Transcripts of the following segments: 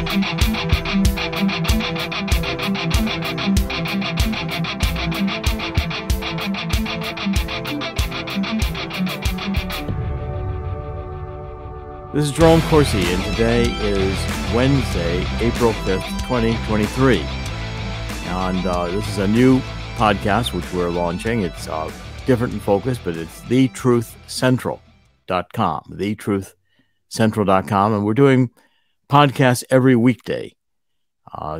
This is Jerome Corsi, and today is Wednesday, April 5th, 2023. And this is a new podcast which we're launching. It's different in focus, but it's thetruthcentral.com, thetruthcentral.com. And we're doing podcasts every weekday.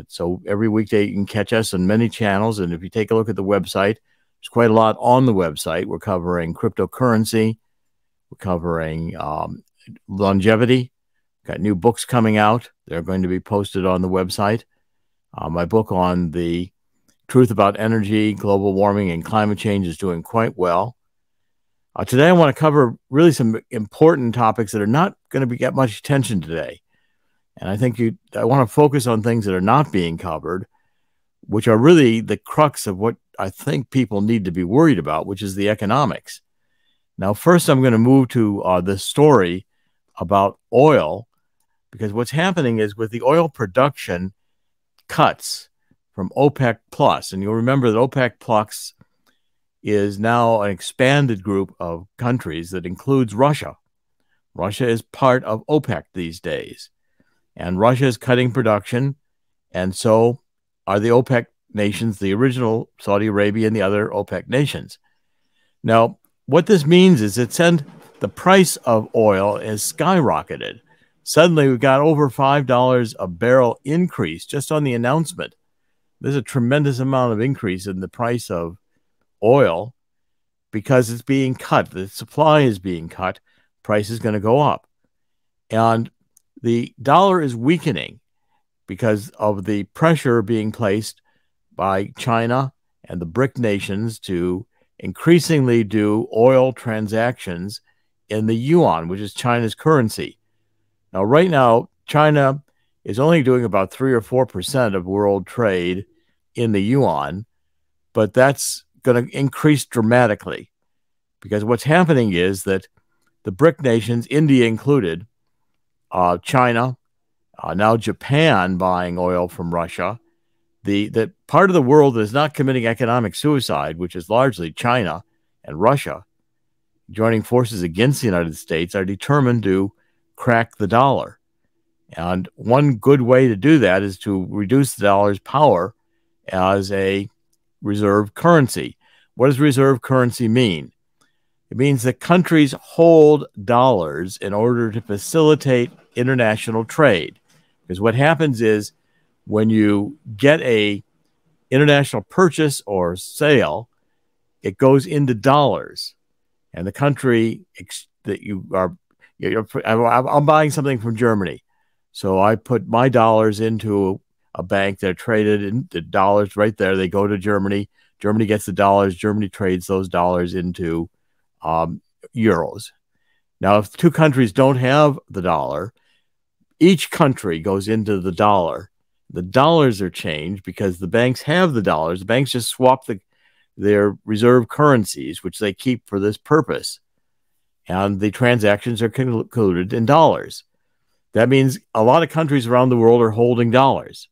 So every weekday you can catch us on many channels. And if you take a look at the website, there's quite a lot on the website. We're covering cryptocurrency. We're covering longevity. Got new books coming out. They're going to be posted on the website. My book on the truth about energy, global warming, and climate change is doing quite well. Today, I want to cover really some important topics that are not going to get much attention today. And I think I want to focus on things that are not being covered, which are really the crux of what I think people need to be worried about, which is the economics. Now, first, I'm going to move to this story about oil, because what's happening is with the oil production cuts from OPEC Plus, and you'll remember that OPEC Plus is now an expanded group of countries that includes Russia. Russia is part of OPEC these days, and Russia is cutting production, and so are the OPEC nations, the original Saudi Arabia and the other OPEC nations. Now, what this means is it sent the price of oil is skyrocketed. Suddenly, we've got over $5 a barrel increase just on the announcement. There's a tremendous amount of increase in the price of oil because it's being cut. The supply is being cut. Price is going to go up. And the dollar is weakening because of the pressure being placed by China and the BRIC nations to increasingly do oil transactions in the yuan, which is China's currency. Now, right now, China is only doing about 3 or 4% of world trade in the yuan, but that's going to increase dramatically because what's happening is that the BRIC nations, India included, China, now Japan buying oil from Russia, the part of the world that is not committing economic suicide, which is largely China and Russia, joining forces against the United States, are determined to crack the dollar. And one good way to do that is to reduce the dollar's power as a reserve currency. What does reserve currency mean? It means that countries hold dollars in order to facilitate international trade. Because what happens is when you get a international purchase or sale, it goes into dollars. And the country that I'm buying something from Germany. So I put my dollars into a bank. They're traded in the dollars right there. They go to Germany. Germany gets the dollars. Germany trades those dollars into euros. Now, if two countries don't have the dollar, each country goes into the dollar. The dollars are changed because the banks have the dollars. The banks just swap their reserve currencies, which they keep for this purpose. And the transactions are concluded in dollars. That means a lot of countries around the world are holding dollars.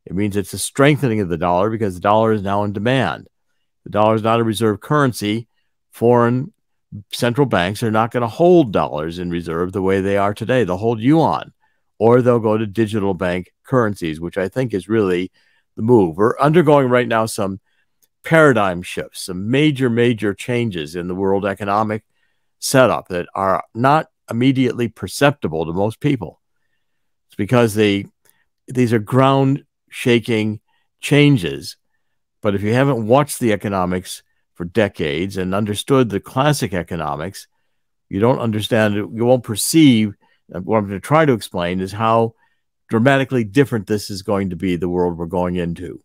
It means it's a strengthening of the dollar because the dollar is now in demand. The dollar is not a reserve currency. Foreign central banks are not going to hold dollars in reserve the way they are today. They'll hold yuan, or they'll go to digital bank currencies, which I think is really the move. We're undergoing right now some paradigm shifts, some major changes in the world economic setup that are not immediately perceptible to most people. It's because these are ground-shaking changes. But if you haven't watched the economics for decades and understood the classic economics, you don't understand it. You won't perceive. What I'm going to try to explain is how dramatically different this is going to be, the world we're going into.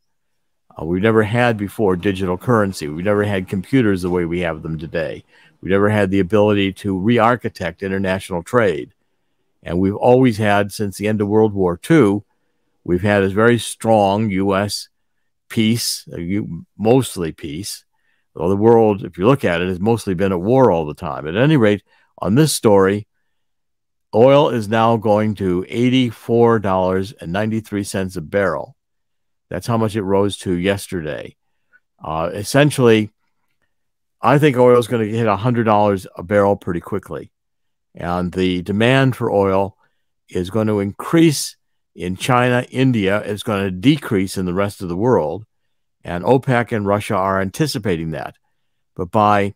We've never had before digital currency. We've never had computers the way we have them today. We've never had the ability to re-architect international trade. And we've always had, since the end of World War II, we've had a very strong U.S. peace, mostly peace. Well, the world, if you look at it, has mostly been at war all the time. At any rate, on this story, Oil is now going to $84.93 a barrel. That's how much it rose to yesterday. Essentially, I think oil is going to hit $100 a barrel pretty quickly. And the demand for oil is going to increase in China. India is going to decrease in the rest of the world. And OPEC and Russia are anticipating that. But by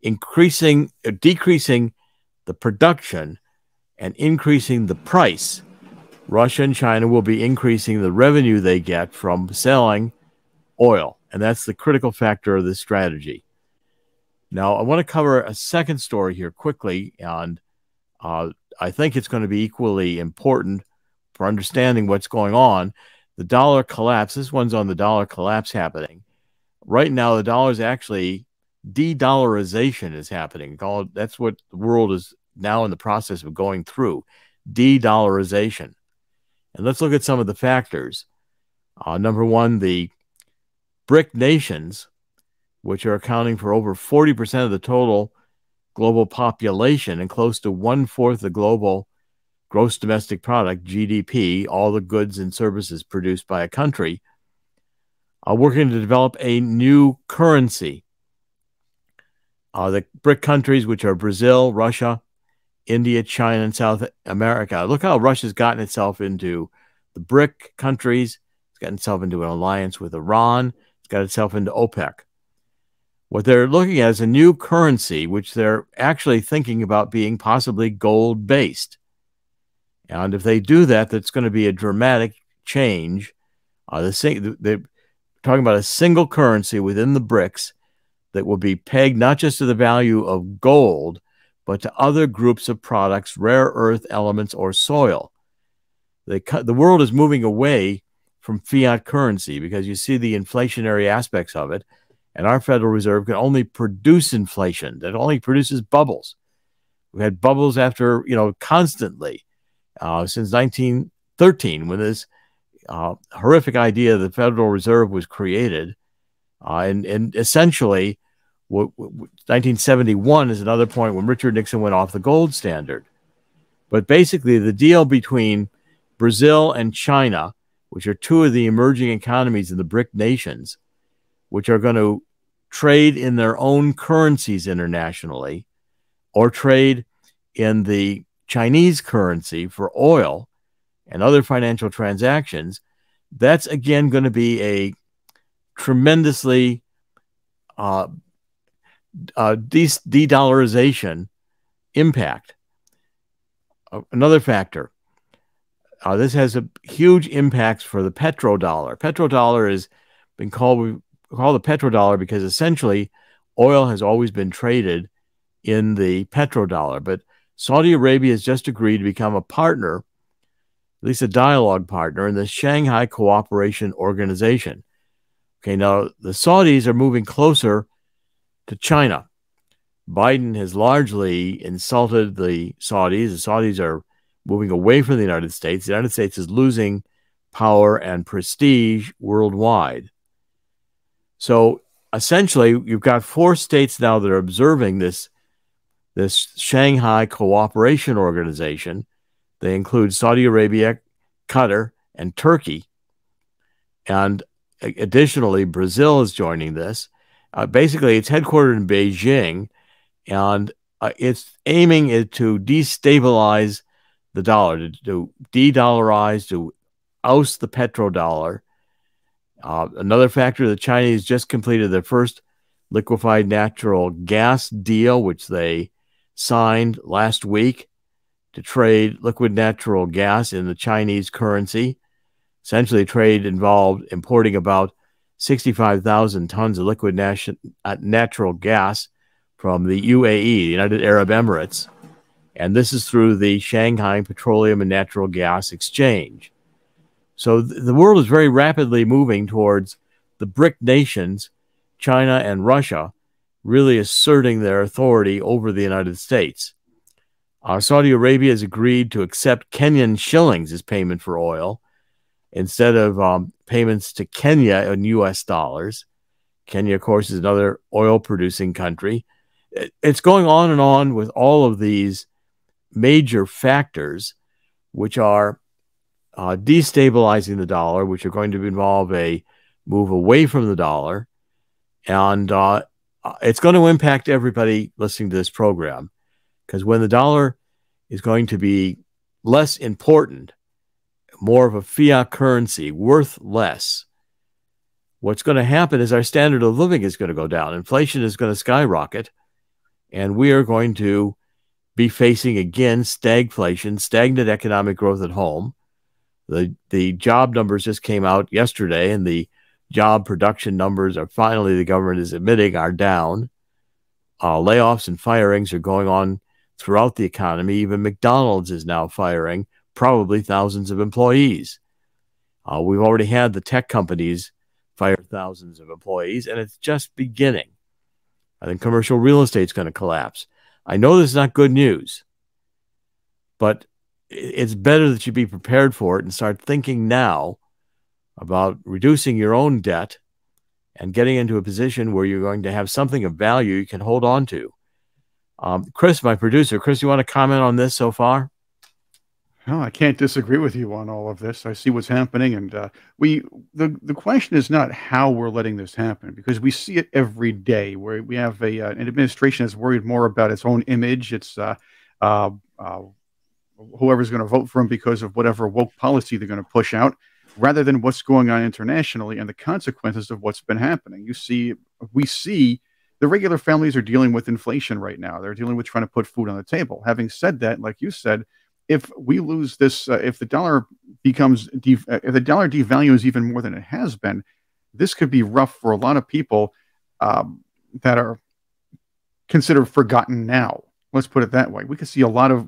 decreasing the production and increasing the price, Russia and China will be increasing the revenue they get from selling oil. And that's the critical factor of this strategy. Now, I want to cover a second story here quickly, and I think it's going to be equally important for understanding what's going on. The dollar collapse, this one's on the dollar collapse happening. Right now, the dollar is actually, de-dollarization is happening. That's what the world is now in the process of going through, de-dollarization. And let's look at some of the factors. Number one, the BRIC nations, which are accounting for over 40% of the total global population and close to 1/4 of the global gross domestic product, GDP, all the goods and services produced by a country, are working to develop a new currency. The BRIC countries, which are Brazil, Russia, India, China, and South America. Look how Russia's gotten itself into the BRIC countries. It's gotten itself into an alliance with Iran. It's got itself into OPEC. What they're looking at is a new currency, which they're actually thinking about being possibly gold-based. And if they do that, that's going to be a dramatic change. They're talking about a single currency within the BRICS that will be pegged not just to the value of gold, but to other groups of products, rare earth elements, or soil. The world is moving away from fiat currency because you see the inflationary aspects of it. And our Federal Reserve can only produce inflation. That only produces bubbles. We've had bubbles constantly since 1913, when this horrific idea of the Federal Reserve was created. And essentially, 1971 is another point when Richard Nixon went off the gold standard. But basically, the deal between Brazil and China, which are two of the emerging economies in the BRIC nations, which are going to trade in their own currencies internationally or trade in the Chinese currency for oil and other financial transactions, that's again going to be a tremendously de-dollarization impact. Another factor, this has a huge impacts for the petrodollar. Petrodollar has been called the petrodollar because essentially oil has always been traded in the petrodollar. But Saudi Arabia has just agreed to become a partner, at least a dialogue partner, in the Shanghai Cooperation Organization. Okay, now the Saudis are moving closer to China. Biden has largely insulted the Saudis. The Saudis are moving away from the United States. The United States is losing power and prestige worldwide. So essentially, you've got 4 states now that are observing this Shanghai Cooperation Organization. They include Saudi Arabia, Qatar, and Turkey. And additionally, Brazil is joining this. Basically, it's headquartered in Beijing, and it's aiming to destabilize the dollar, to de-dollarize, to oust the petrodollar. Another factor, the Chinese just completed their first liquefied natural gas deal, which they signed last week to trade liquid natural gas in the Chinese currency. Essentially, trade involved importing about 65,000 tons of liquid natural gas from the UAE, the United Arab Emirates. And this is through the Shanghai Petroleum and Natural Gas Exchange. So the world is very rapidly moving towards the BRIC nations, China and Russia, really asserting their authority over the United States. Saudi Arabia has agreed to accept Kenyan shillings as payment for oil instead of payments to Kenya in U.S. dollars. Kenya, of course, is another oil-producing country. It's going on and on with all of these major factors which are destabilizing the dollar, which are going to involve a move away from the dollar. And it's going to impact everybody listening to this program, because when the dollar is going to be less important, more of a fiat currency, worth less, what's going to happen is our standard of living is going to go down. Inflation is going to skyrocket, and we are going to be facing, again, stagflation, stagnant economic growth at home. The job numbers just came out yesterday, and the job production numbers are finally, the government is admitting, are down. Layoffs and firings are going on throughout the economy. Even McDonald's is now firing probably thousands of employees. We've already had the tech companies fire thousands of employees, and it's just beginning. I think commercial real estate is going to collapse. I know this is not good news, but it's better that you be prepared for it and start thinking now about reducing your own debt and getting into a position where you're going to have something of value you can hold on to. Chris, my producer, Chris, you want to comment on this so far? No, I can't disagree with you on all of this. I see what's happening, and the question is not how we're letting this happen, because we see it every day. Where we have an administration that's worried more about its own image. It's whoever's going to vote for him because of whatever woke policy they're going to push out, rather than what's going on internationally and the consequences of what's been happening. We see the regular families are dealing with inflation right now. They're dealing with trying to put food on the table. Having said that, like you said, if we lose this, if the dollar devalues even more than it has been, this could be rough for a lot of people that are considered forgotten now. Let's put it that way. We could see a lot of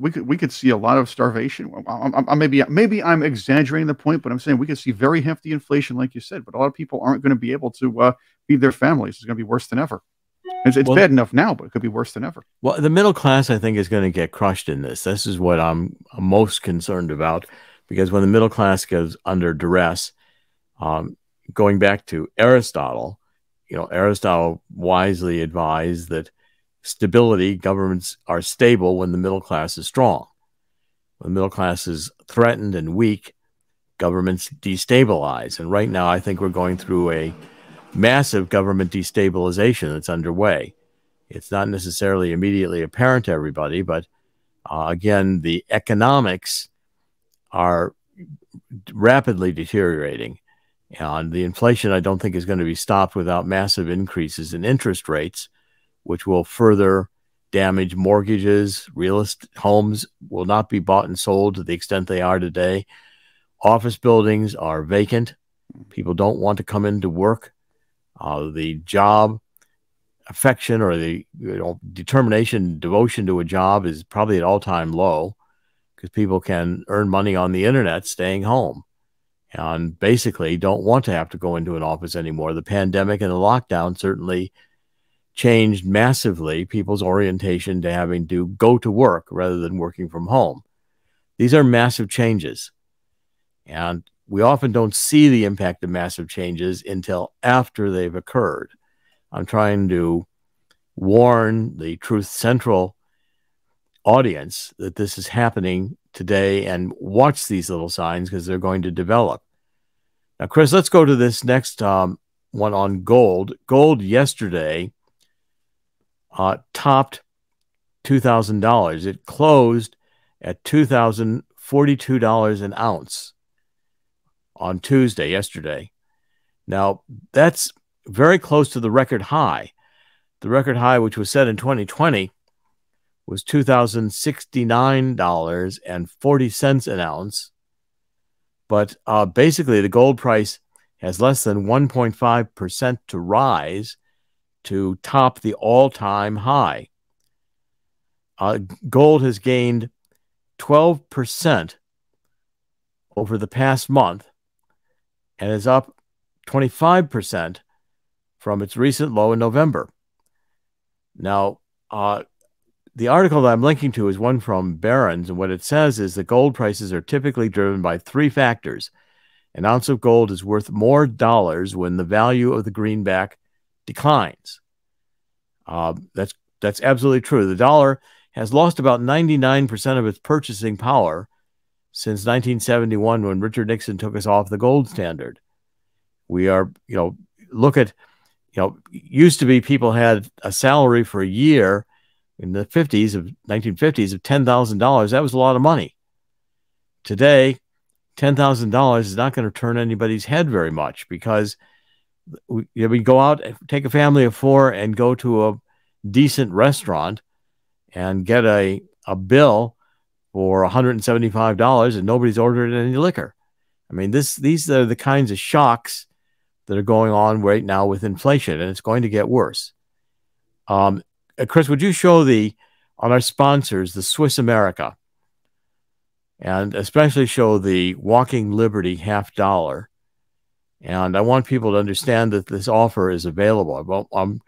starvation. Maybe I'm exaggerating the point, but I'm saying we could see very hefty inflation, like you said. But a lot of people aren't going to be able to feed their families. It's going to be worse than ever. It's bad enough now, but it could be worse than ever. Well, the middle class, I think, is going to get crushed in this. This is what I'm most concerned about, because when the middle class goes under duress, going back to Aristotle, Aristotle wisely advised that governments are stable when the middle class is strong. When the middle class is threatened and weak, governments destabilize. And right now, I think we're going through a massive government destabilization that's underway. It's not necessarily immediately apparent to everybody, but again, the economics are rapidly deteriorating. And the inflation, I don't think, is going to be stopped without massive increases in interest rates, which will further damage mortgages. Homes will not be bought and sold to the extent they are today. Office buildings are vacant. People don't want to come into work. The job affection or the determination, devotion to a job is probably at all-time low, because people can earn money on the internet staying home and basically don't want to have to go into an office anymore. The pandemic and the lockdown certainly changed massively people's orientation to having to go to work rather than working from home. These are massive changes, and we often don't see the impact of massive changes until after they've occurred. I'm trying to warn the Truth Central audience that this is happening today, and watch these little signs, because they're going to develop. Now, Chris, let's go to this next one on gold. Gold yesterday topped $2,000. It closed at $2,042 an ounce on Tuesday, yesterday. Now, that's very close to the record high. The record high, which was set in 2020, was $2,069.40 an ounce. But basically, the gold price has less than 1.5% to rise to top the all-time high. Gold has gained 12% over the past month and is up 25% from its recent low in November. Now, the article that I'm linking to is one from Barron's, and what it says is that gold prices are typically driven by three factors. An ounce of gold is worth more dollars when the value of the greenback declines. That's absolutely true. The dollar has lost about 99% of its purchasing power since 1971, when Richard Nixon took us off the gold standard. We are, look at, used to be people had a salary for a year in the 1950s of $10,000. That was a lot of money. Today, $10,000 is not going to turn anybody's head very much, because we go out, take a family of four and go to a decent restaurant and get a bill for $175 and nobody's ordered any liquor. I mean, these are the kinds of shocks that are going on right now with inflation, and it's going to get worse. Chris, would you show on our sponsors, the Swiss America, and especially show the Walking Liberty $50? And I want people to understand that this offer is available. Well, I'm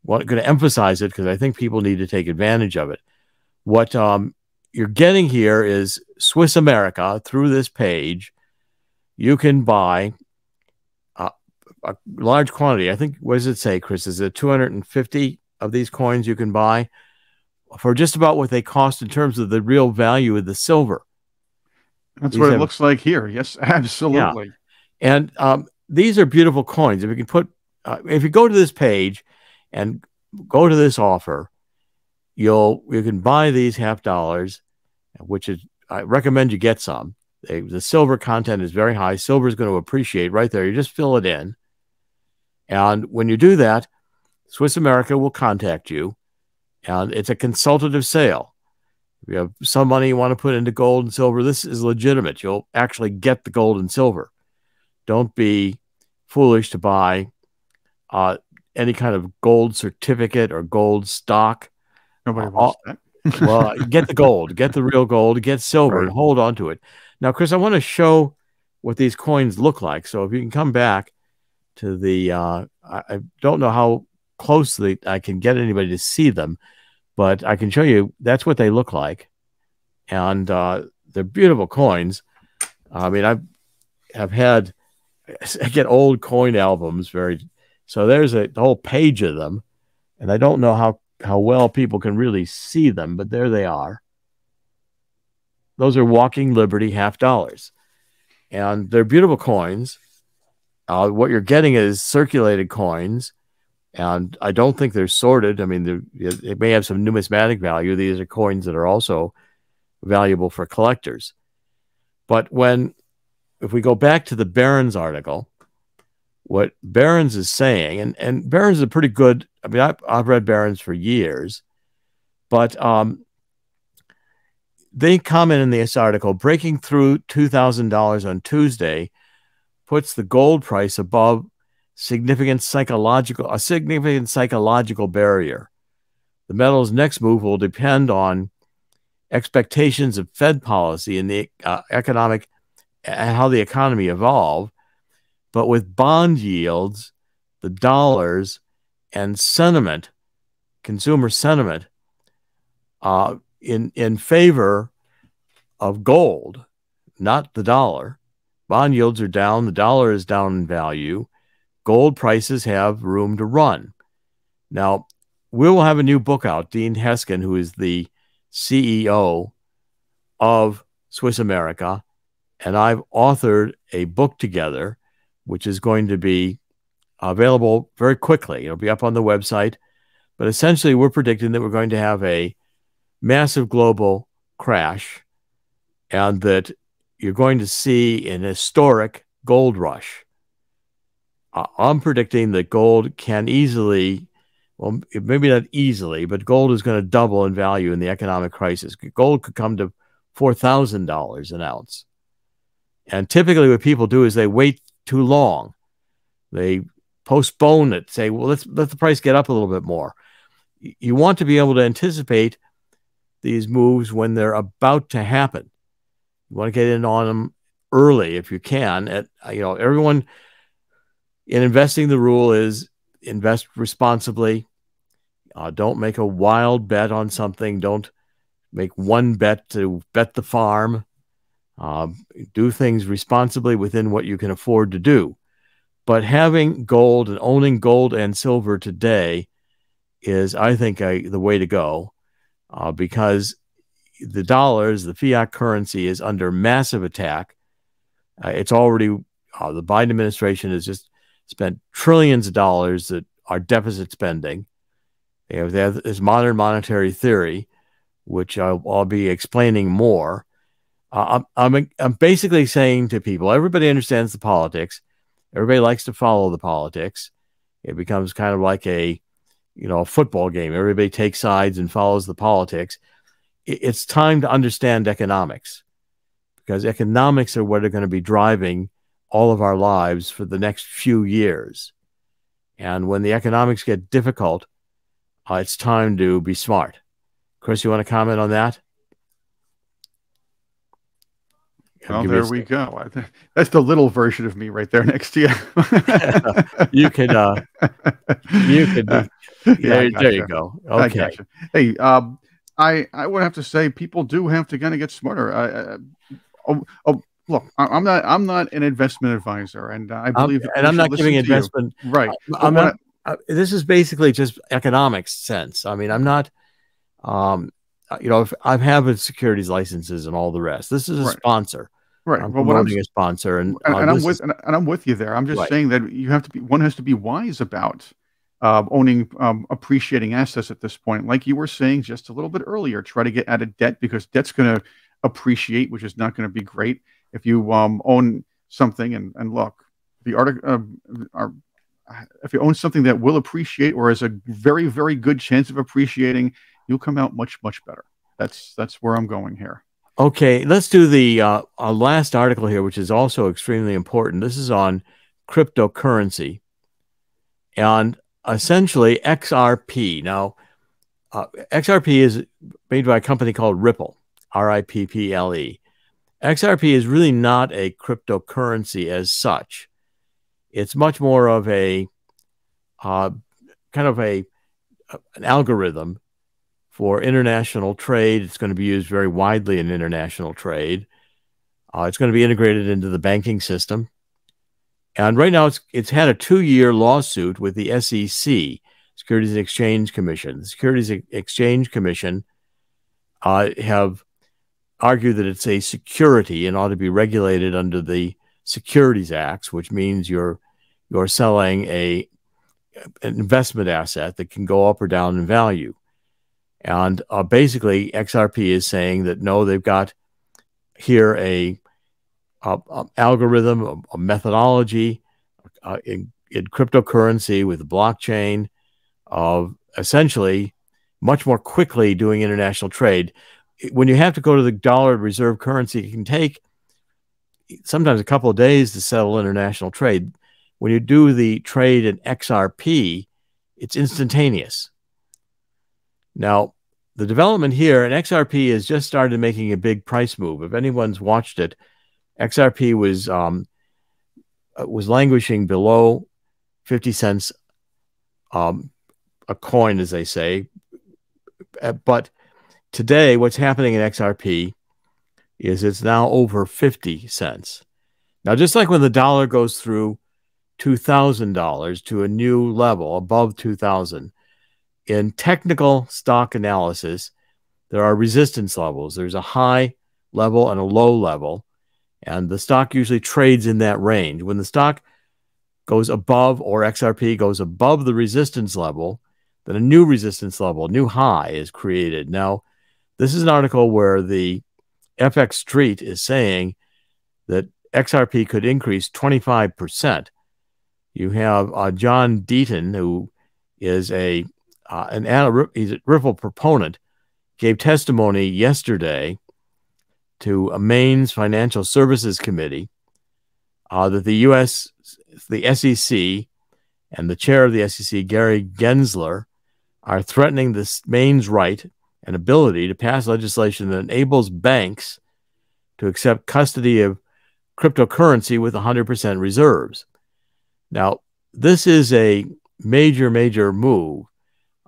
going to emphasize it because I think people need to take advantage of it. What you're getting here is Swiss America. Through this page, you can buy a large quantity. I think, what does it say, Chris? Is it 250 of these coins you can buy for just about what they cost in terms of the real value of the silver? That's what it looks like here. Yes, absolutely. Yeah. And these are beautiful coins. If you can put, if you go to this page and go to this offer, you can buy these $50, which is, I recommend you get some. The silver content is very high. Silver is going to appreciate right there. You just fill it in. And when you do that, Swiss America will contact you, and it's a consultative sale. If you have some money you want to put into gold and silver, this is legitimate. You'll actually get the gold and silver. Don't be foolish to buy any kind of gold certificate or gold stock. Nobody wants that. Well, get the gold, get the real gold, get silver, and hold on to it. Now, Chris, I want to show what these coins look like. So if you can come back to the, I don't know how closely I can get anybody to see them, but I can show you that's what they look like. And they're beautiful coins. I mean, I get old coin albums, so there's the whole page of them. And I don't know how well people can really see them, but there they are. Those are Walking Liberty $50. And they're beautiful coins. What you're getting is circulated coins, and I don't think they're sorted. I mean, they may have some numismatic value. These are coins that are also valuable for collectors. But if we go back to the Barron's article, what Barron's is saying, and Barron's is a pretty good, I mean, I've read Barron's for years, but they comment in this article, breaking through $2,000 on Tuesday puts the gold price above a significant psychological barrier. The metal's next move will depend on expectations of Fed policy and the economic, how the economy evolve. But with bond yields, the dollars, and sentiment, consumer sentiment, in favor of gold, not the dollar. Bond yields are down. The dollar is down in value. Gold prices have room to run. Now, we will have a new book out. Dean Heskin, who is the CEO of Swiss America, and I've authored a book together, which is going to be available very quickly. It'll be up on the website. But essentially, we're predicting that we're going to have a massive global crash, and that you're going to see an historic gold rush. I'm predicting that gold can easily, well, maybe not easily, but gold is going to double in value in the economic crisis. Gold could come to $4,000 an ounce. And typically what people do is they wait too long. They postpone it, say, well, let's let the price get up a little bit more. You want to be able to anticipate these moves when they're about to happen. You want to get in on them early if you can. Everyone in investing, the rule is invest responsibly. Don't make a wild bet on something. Don't make one bet to bet the farm. Do things responsibly within what you can afford to do. But having gold and owning gold and silver today is, I think, the way to go. because the dollars, the fiat currency, is under massive attack. It's already, the Biden administration has just spent trillions of dollars that are deficit spending. They have this modern monetary theory, which I'll be explaining more. I'm basically saying to people, everybody understands the politics. Everybody likes to follow the politics. It becomes kind of like a football game. Everybody takes sides and follows the politics. It's time to understand economics, because economics are what are going to be driving all of our lives for the next few years. And when the economics get difficult, it's time to be smart. Chris, you want to comment on that? Well, there we go. That's the little version of me right there next to you. You could, there you go. Okay. Hey, I would have to say people do have to kind of get smarter. Look, I'm not an investment advisor, and I believe, and I'm not giving investment. Right. This is basically just economics sense. I mean, I'm not, I have securities licenses and all the rest. This is a sponsor. Right. I'm promoting a sponsor, and I'm with you there. I'm just saying that one has to be wise about owning appreciating assets at this point. Like you were saying just a little bit earlier, try to get out of debt, because debt's going to appreciate, which is not going to be great if you own something. And look, the article, if you own something that will appreciate or has a very, very good chance of appreciating, you'll come out much, much better. That's where I'm going here. Okay, let's do the last article here, which is also extremely important. This is on cryptocurrency and essentially XRP. Now, XRP is made by a company called Ripple, RIPPLE. XRP is really not a cryptocurrency as such. It's much more of a kind of an algorithm for international trade. It's going to be used very widely in international trade. It's going to be integrated into the banking system. And right now it's had a 2-year lawsuit with the SEC, Securities and Exchange Commission. The Securities and Exchange Commission have argued that it's a security and ought to be regulated under the Securities Acts, which means you're selling an investment asset that can go up or down in value. And basically, XRP is saying that no, they've got here a algorithm, a methodology in cryptocurrency with the blockchain of essentially much more quickly doing international trade. When you have to go to the dollar reserve currency, it can take sometimes a couple of days to settle international trade. When you do the trade in XRP, it's instantaneous. Now, the development here, and XRP has just started making a big price move. If anyone's watched it, XRP was languishing below 50 cents a coin, as they say. But today, what's happening in XRP is it's now over 50 cents. Now, just like when the dollar goes through $2,000 to a new level above 2,000, in technical stock analysis, there are resistance levels. There's a high level and a low level, and the stock usually trades in that range. When the stock goes above, or XRP goes above the resistance level, then a new resistance level, new high is created. Now, this is an article where the FX Street is saying that XRP could increase 25%. You have John Deaton, who is he's a Ripple proponent, gave testimony yesterday to a Maine's Financial Services Committee that the SEC and the chair of the SEC, Gary Gensler, are threatening this Maine's right and ability to pass legislation that enables banks to accept custody of cryptocurrency with 100% reserves. Now, this is a major, major move.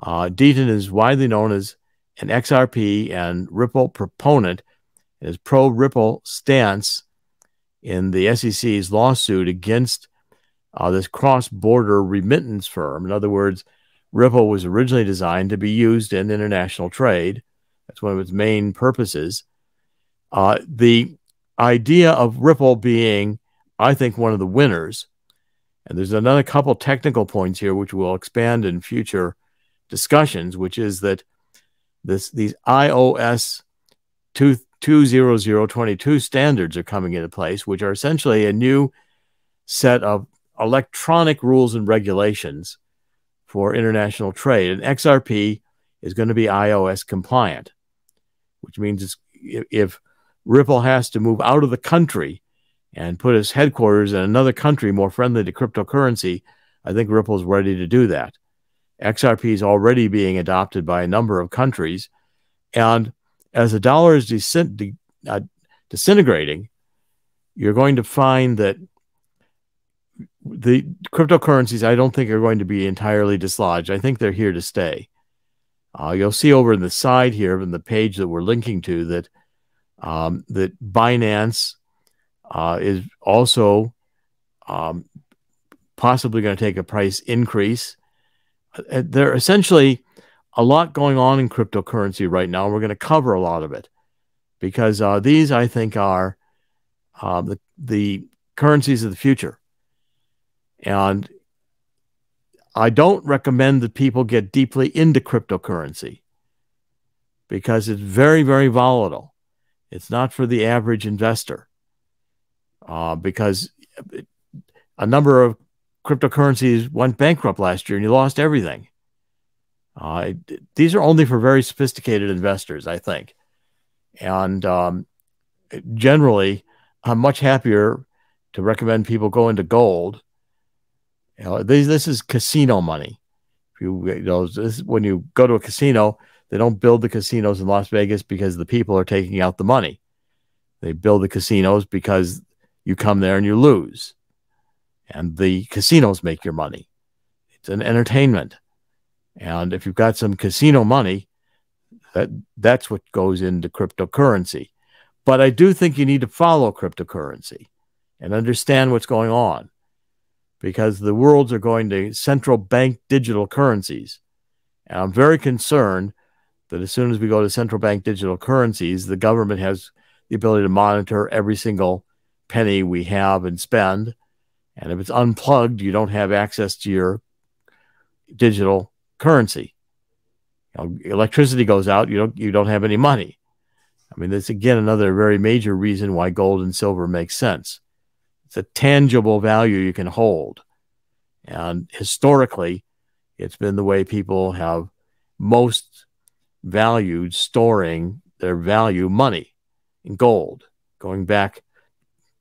Deaton is widely known as an XRP and Ripple proponent. His pro-Ripple stance in the SEC's lawsuit against this cross-border remittance firm. In other words, Ripple was originally designed to be used in international trade, That's one of its main purposes. The idea of Ripple being, I think, one of the winners, and there's another couple technical points here which we'll expand in future discussions, which is that these iOS 20022 standards are coming into place, which are essentially a new set of electronic rules and regulations for international trade. And XRP is going to be iOS compliant, which means if Ripple has to move out of the country and put its headquarters in another country more friendly to cryptocurrency, I think Ripple's ready to do that. XRP is already being adopted by a number of countries. And as the dollar is disintegrating, you're going to find that the cryptocurrencies, I don't think, are going to be entirely dislodged. I think they're here to stay. You'll see over in the side here in the page that we're linking to that that Binance is also possibly going to take a price increase. There are essentially a lot going on in cryptocurrency right now. We're going to cover a lot of it because these, I think, are the currencies of the future. And I don't recommend that people get deeply into cryptocurrency because it's very, very volatile. It's not for the average investor because a number of cryptocurrencies went bankrupt last year and you lost everything. These are only for very sophisticated investors, I think. And generally, I'm much happier to recommend people go into gold. This is casino money. When you go to a casino, they don't build the casinos in Las Vegas because the people are taking out the money. They build the casinos because you come there and you lose. And the casinos make your money. It's an entertainment. And if you've got some casino money, that's what goes into cryptocurrency. But I do think you need to follow cryptocurrency and understand what's going on because the worlds are going to central bank digital currencies. And I'm very concerned that as soon as we go to central bank digital currencies, the government has the ability to monitor every single penny we have and spend. And if it's unplugged, you don't have access to your digital currency. Electricity goes out, you don't have any money. I mean, that's again another very major reason why gold and silver makes sense. It's a tangible value you can hold. And historically, it's been the way people have most valued storing their value money in gold, going back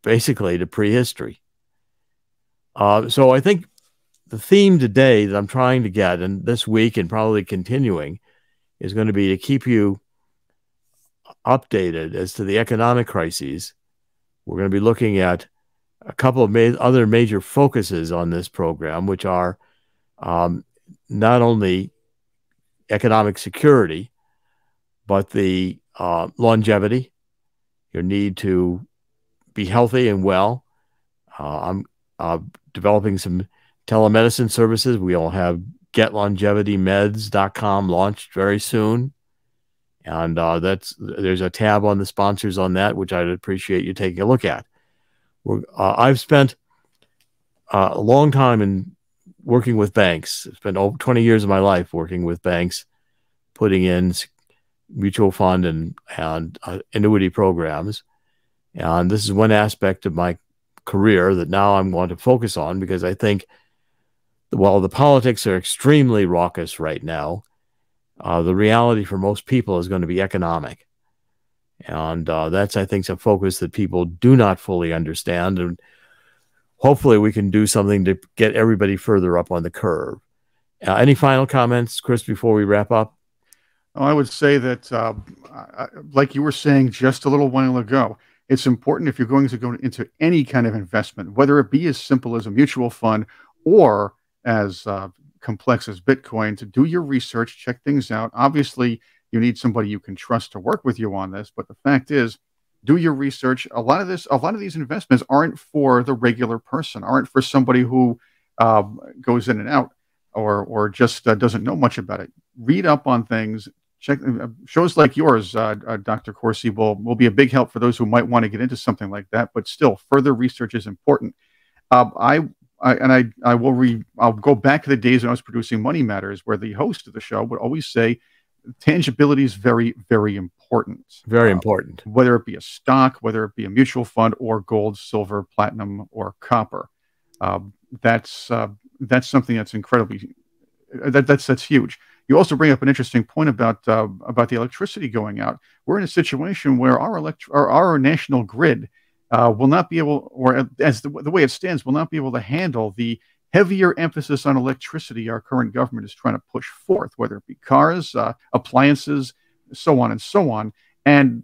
basically to prehistory. So I think the theme today that I'm trying to get, and this week and probably continuing, is going to be to keep you updated as to the economic crises. We're going to be looking at a couple of other major focuses on this program, which are not only economic security, but the longevity, your need to be healthy and well. I'm developing some telemedicine services. We all have getlongevitymeds.com launched very soon. And there's a tab on the sponsors on that, which I'd appreciate you taking a look at. I've spent a long time in working with banks. It's been over 20 years of my life working with banks, putting in mutual fund and annuity programs. And this is one aspect of my career that now I'm going to focus on because I think while the politics are extremely raucous right now, the reality for most people is going to be economic. And that's, I think, a focus that people do not fully understand. And hopefully we can do something to get everybody further up on the curve. Any final comments, Chris, before we wrap up? I would say that, like you were saying just a little while ago, it's important if you're going to go into any kind of investment, whether it be as simple as a mutual fund or as complex as Bitcoin, to do your research, check things out. Obviously, you need somebody you can trust to work with you on this. But the fact is, do your research. A lot of these investments aren't for the regular person, aren't for somebody who goes in and out or just doesn't know much about it. Read up on things, check shows like yours, Dr. Corsi, will be a big help for those who might want to get into something like that. But still, further research is important. I'll go back to the days when I was producing Money Matters, where the host of the show would always say, tangibility is very, very important. Very important. Whether it be a stock, whether it be a mutual fund, or gold, silver, platinum, or copper. That's something that's incredibly that's huge. You also bring up an interesting point about the electricity going out. We're in a situation where our national grid will not be able, or as the way it stands, will not be able to handle the heavier emphasis on electricity our current government is trying to push forth, whether it be cars, appliances, so on and so on. And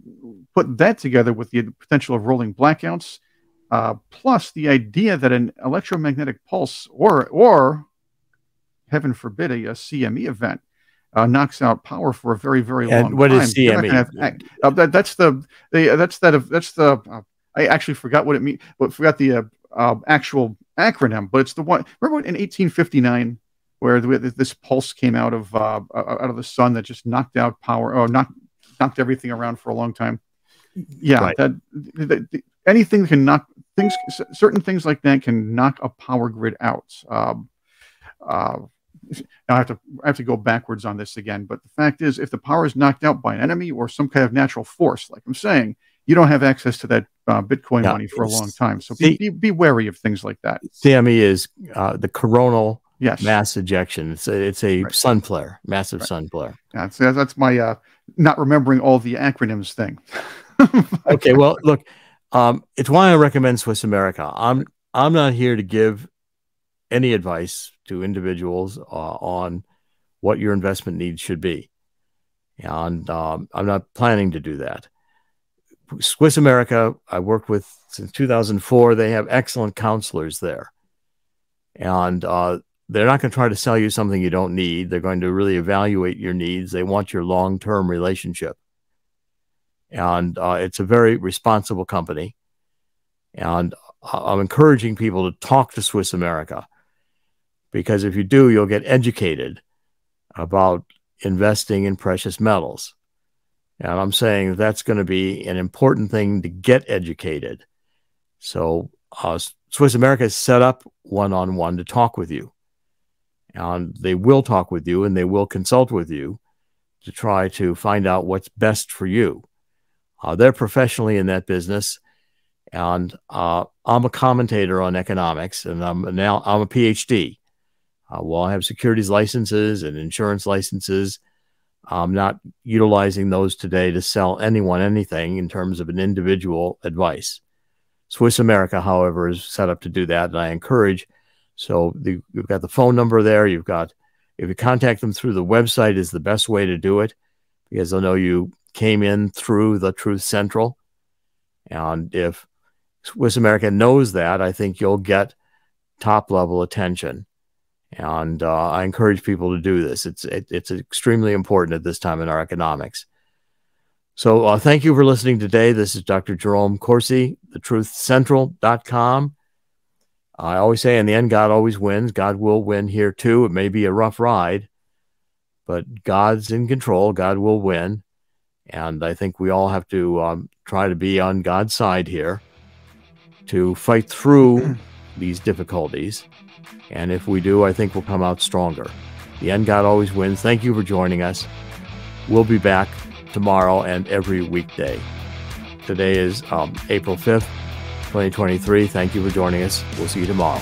put that together with the potential of rolling blackouts, plus the idea that an electromagnetic pulse or heaven forbid, a CME event knocks out power for a very, very long time. What is CME? I actually forgot what it means, but forgot the actual acronym. But it's the one. Remember in 1859, where this pulse came out of the sun that just knocked out power, or knocked everything around for a long time. Yeah, right. Anything can knock things. Certain things like that can knock a power grid out. Now I have to go backwards on this again, but the fact is, if the power is knocked out by an enemy or some kind of natural force, like I'm saying, you don't have access to that Bitcoin money for a long time. So be wary of things like that. CME is the coronal mass ejection. It's a right. sun flare, massive sun flare. Yeah, so that's my not remembering all the acronyms thing. Okay, well, look, it's why I recommend Swiss America. I'm not here to give any advice to individuals on what your investment needs should be, and I'm not planning to do that. Swiss America, I worked with since 2004. They have excellent counselors there, and they're not going to try to sell you something you don't need. They're going to really evaluate your needs. They want your long-term relationship, and it's a very responsible company. And I'm encouraging people to talk to Swiss America, because if you do, you'll get educated about investing in precious metals. And I'm saying that's going to be an important thing to get educated. So Swiss America is set up one-on-one to talk with you. And they will talk with you, and they will consult with you to try to find out what's best for you. They're professionally in that business. And I'm a commentator on economics, and I'm a PhD. While I have securities licenses and insurance licenses, I'm not utilizing those today to sell anyone anything in terms of an individual advice. Swiss America, however, is set up to do that, and I encourage. So you've got the phone number there. If you contact them through the website, is the best way to do it, because they'll know you came in through the Truth Central. And if Swiss America knows that, I think you'll get top-level attention. And I encourage people to do this. It's extremely important at this time in our economics. So thank you for listening today. This is Dr. Jerome Corsi, thetruthcentral.com. I always say, in the end, God always wins. God will win here too. It may be a rough ride, but God's in control. God will win. And I think we all have to try to be on God's side here to fight through these difficulties. And if we do, I think we'll come out stronger. The end, God always wins. Thank you for joining us. We'll be back tomorrow and every weekday. Today is April 5th, 2023. Thank you for joining us. We'll see you tomorrow.